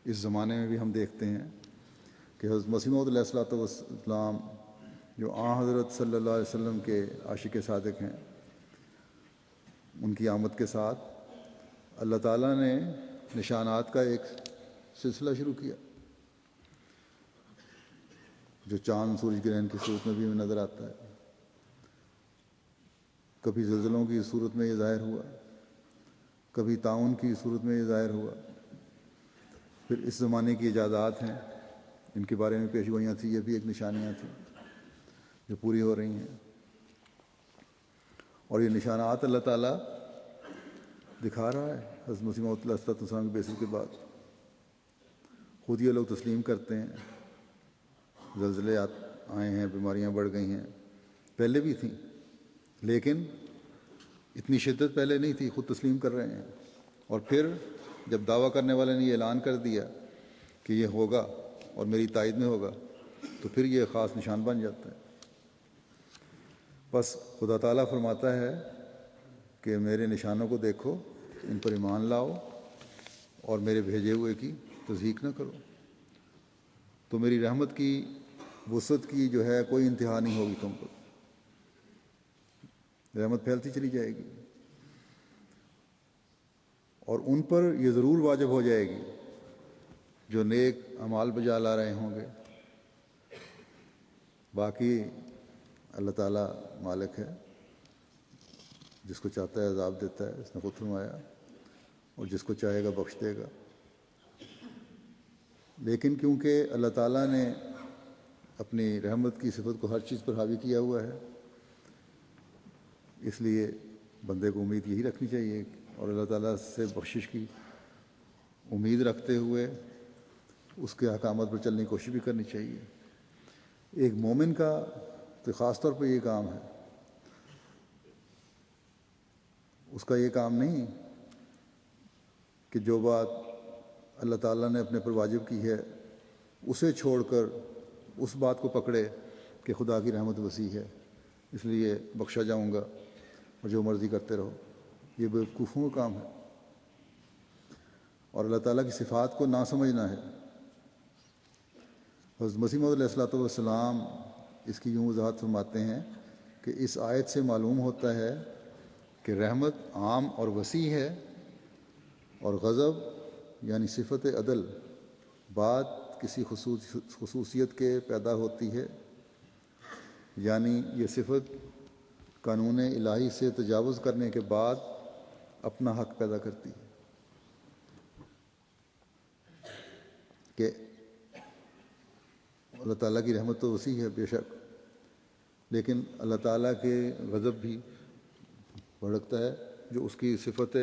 اس زمانے میں بھی ہم دیکھتے ہیں کہ حضرت مسیح موعود علیہ الصلوۃ والسلام جو حضرت صلی اللہ علیہ وسلم کے عاشق صادق ہیں، ان کی آمد کے ساتھ اللہ تعالیٰ نے نشانات کا ایک سلسلہ شروع کیا، جو چاند سورج گرہن کی صورت میں بھی ہمیں نظر آتا ہے۔ کبھی زلزلوں کی صورت میں یہ ظاہر ہوا، کبھی طاعون کی صورت میں یہ ظاہر ہوا۔ پھر اس زمانے کی ایجادات ہیں، ان کے بارے میں پیشگوئیاں تھیں، یہ بھی ایک نشانیاں تھیں جو پوری ہو رہی ہیں۔ اور یہ نشانات اللہ تعالیٰ دکھا رہا ہے حضرت مسیح موعود علیہ السلام کی بعثت کے بعد۔ خود یہ لوگ تسلیم کرتے ہیں، زلزلے آئے ہیں، بیماریاں بڑھ گئی ہیں، پہلے بھی تھیں لیکن اتنی شدت پہلے نہیں تھی، خود تسلیم کر رہے ہیں۔ اور پھر جب دعویٰ کرنے والے نے یہ اعلان کر دیا کہ یہ ہوگا اور میری تائید میں ہوگا، تو پھر یہ خاص نشان بن جاتا ہے۔ بس خدا تعالیٰ فرماتا ہے کہ میرے نشانوں کو دیکھو، ان پر ایمان لاؤ اور میرے بھیجے ہوئے کی تصدیق نہ کرو، تو میری رحمت کی وسعت کی جو ہے کوئی انتہا نہیں ہوگی، تم پر رحمت پھیلتی چلی جائے گی، اور ان پر یہ ضرور واجب ہو جائے گی جو نیک اعمال بجا لا رہے ہوں گے۔ باقی اللہ تعالیٰ مالک ہے، جس کو چاہتا ہے عذاب دیتا ہے، اس نے خود فرمایا، اور جس کو چاہے گا بخش دے گا۔ لیکن کیونکہ اللہ تعالیٰ نے اپنی رحمت کی صفت کو ہر چیز پر حاوی کیا ہوا ہے، اس لیے بندے کو امید یہی رکھنی چاہیے اور اللہ تعالیٰ سے بخشش کی امید رکھتے ہوئے اس کے احکامات پر چلنے کی کوشش بھی کرنی چاہیے۔ ایک مومن کا تو خاص طور پہ یہ کام ہے، اس کا یہ کام نہیں کہ جو بات اللہ تعالیٰ نے اپنے پر واجب کی ہے اسے چھوڑ کر اس بات کو پکڑے کہ خدا کی رحمت وسیع ہے اس لیے بخشا جاؤں گا اور جو مرضی کرتے رہو۔ یہ بیوقوفوں کا کام ہے، اور اللہ تعالیٰ کی صفات کو نہ سمجھنا ہے۔ حضرت مسیح موعود علیہ السلام اس کی یوں وضاحت فرماتے ہیں کہ اس آیت سے معلوم ہوتا ہے کہ رحمت عام اور وسیع ہے، اور غضب یعنی صفت عدل بعد کسی خصوصیت کے پیدا ہوتی ہے، یعنی یہ صفت قانون الہی سے تجاوز کرنے کے بعد اپنا حق پیدا کرتی ہے کہ اللہ تعالیٰ کی رحمت تو وسیع ہے بے شک، لیکن اللہ تعالیٰ کے غضب بھی بھڑکتا ہے جو اس کی صفت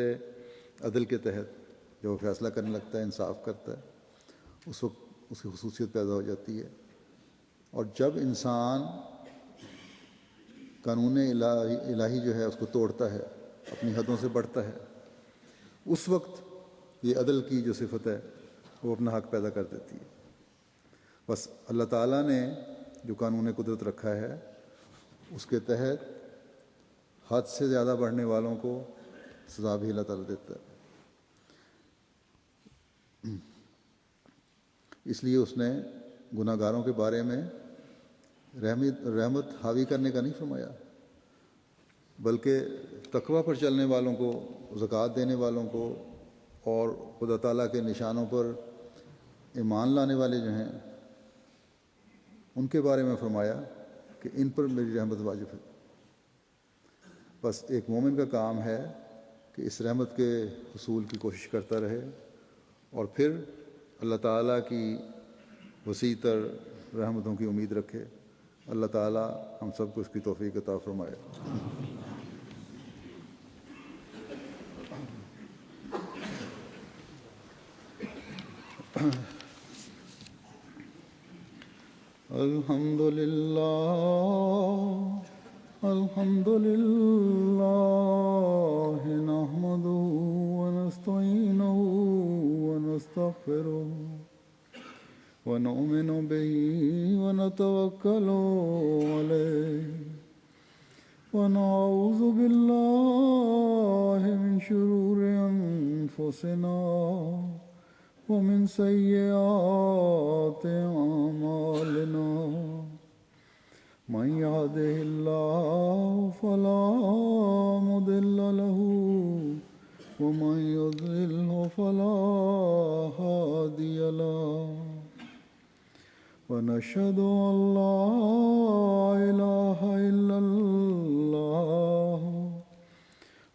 عدل کے تحت جو وہ فیصلہ کرنے لگتا ہے، انصاف کرتا ہے، اس وقت اس کی خصوصیت پیدا ہو جاتی ہے۔ اور جب انسان قانون الہی جو ہے اس کو توڑتا ہے، اپنی حدوں سے بڑھتا ہے، اس وقت یہ عدل کی جو صفت ہے وہ اپنا حق پیدا کر دیتی ہے۔ بس اللہ تعالیٰ نے جو قانون قدرت رکھا ہے اس کے تحت حد سے زیادہ بڑھنے والوں کو سزا بھی اللہ تعالیٰ دیتا ہے۔ اس لیے اس نے گناہ گاروں کے بارے میں رحمت حاوی کرنے کا نہیں فرمایا، بلکہ تقویٰ پر چلنے والوں کو، زکوٰۃ دینے والوں کو اور خدا تعالیٰ کے نشانوں پر ایمان لانے والے جو ہیں ان کے بارے میں فرمایا کہ ان پر میری رحمت واجب ہے۔ بس ایک مومن کا کام ہے کہ اس رحمت کے حصول کی کوشش کرتا رہے، اور پھر اللہ تعالیٰ کی وسیع تر رحمتوں کی امید رکھے۔ اللہ تعالیٰ ہم سب کو اس کی توفیق عطا فرمائے۔ الحمد للہ نحمده ونستعینه ونستغفره ونؤمن به ونتوکل علیه ونعوذ بالله من شرور أنفسنا ومن سيئات أعمالنا من يهده الله فلا مضل له ومن يضلله فلا هادي له ونشهد أن لا إله إلا الله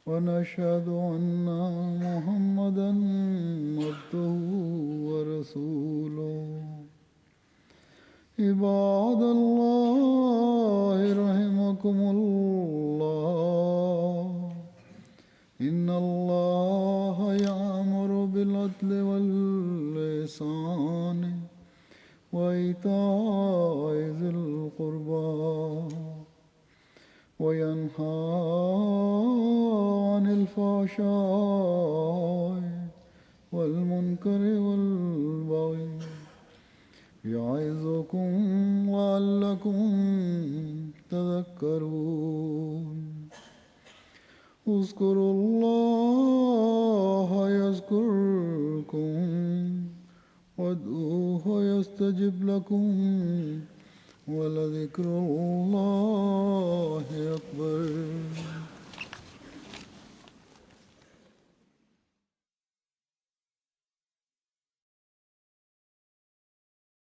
ونشهد أن محمدا عبده ورسوله عباد الله رحمكم الله إن الله يأمر بالعدل والإحسان وإيتاء ذي القربى وينهى عن الفحشاء والمنكر والبغي يعظكم لعلكم تذكرون اذكروا الله يذكركم وادعوه يستجب لكم ولذكر الله أكبر